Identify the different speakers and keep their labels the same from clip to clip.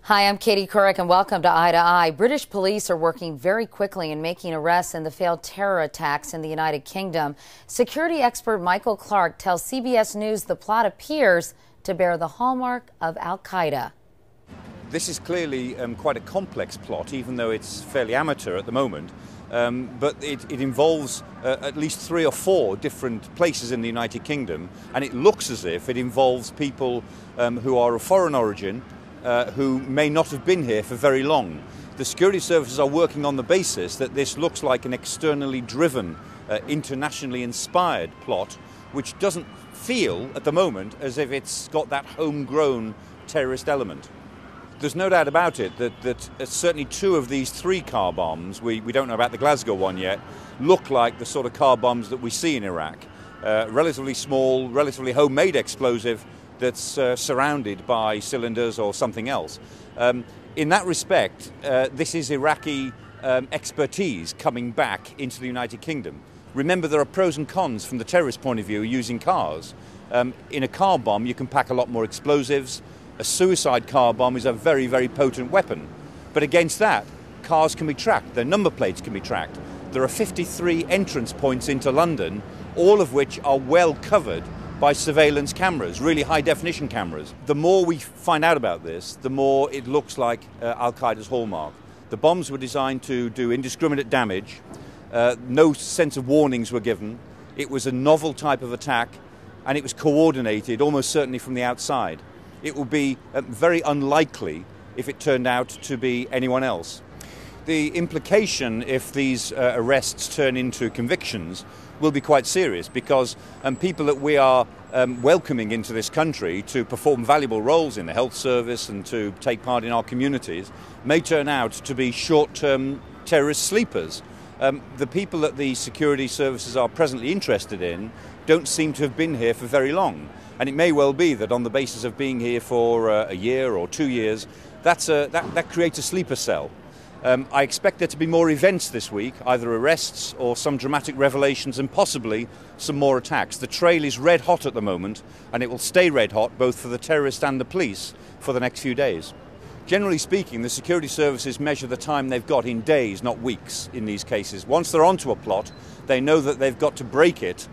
Speaker 1: Hi, I'm Katie Couric and welcome to Eye to Eye. British police are working very quickly in making arrests in the failed terror attacks in the United Kingdom. Security expert Michael Clark tells CBS News the plot appears to bear the hallmark of Al-Qaeda.
Speaker 2: This is clearly quite a complex plot, even though it's fairly amateur at the moment. But it involves at least 3 or 4 different places in the United Kingdom, and it looks as if it involves people who are of foreign origin, who may not have been here for very long. The security services are working on the basis that this looks like an externally driven, internationally inspired plot, which doesn't feel at the moment as if it's got that homegrown terrorist element. There's no doubt about it that certainly 2 of these 3 car bombs, we don't know about the Glasgow one yet, look like the sort of car bombs that we see in Iraq. Relatively small, relatively homemade explosive that's surrounded by cylinders or something else. In that respect, this is Iraqi expertise coming back into the United Kingdom. Remember, there are pros and cons from the terrorist point of view using cars. In a car bomb, you can pack a lot more explosives. A suicide car bomb is a very, very potent weapon. But against that, cars can be tracked, their number plates can be tracked. There are 53 entrance points into London, all of which are well covered by surveillance cameras, really high-definition cameras. The more we find out about this, the more it looks like Al-Qaeda's hallmark. The bombs were designed to do indiscriminate damage. No sense of warnings were given. It was a novel type of attack, and it was coordinated almost certainly from the outside. It would be very unlikely if it turned out to be anyone else. The implication, if these arrests turn into convictions, will be quite serious, because people that we are welcoming into this country to perform valuable roles in the health service and to take part in our communities may turn out to be short-term terrorist sleepers. The people that the security services are presently interested in don't seem to have been here for very long. And it may well be that on the basis of being here for a year or 2 years, that creates a sleeper cell. I expect there to be more events this week, either arrests or some dramatic revelations and possibly some more attacks. The trail is red hot at the moment, and it will stay red hot both for the terrorists and the police for the next few days. Generally speaking, the security services measure the time they've got in days, not weeks, in these cases. Once they're onto a plot, they know that they've got to break it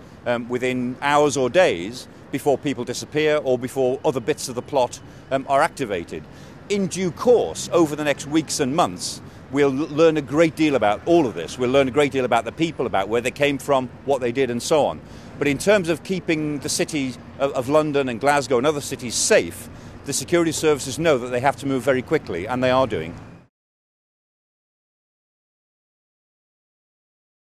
Speaker 2: within hours or days before people disappear or before other bits of the plot are activated. In due course, over the next weeks and months, we'll learn a great deal about all of this. We'll learn a great deal about the people, about where they came from, what they did, and so on. But in terms of keeping the city of London and Glasgow and other cities safe, the security services know that they have to move very quickly, and they are doing.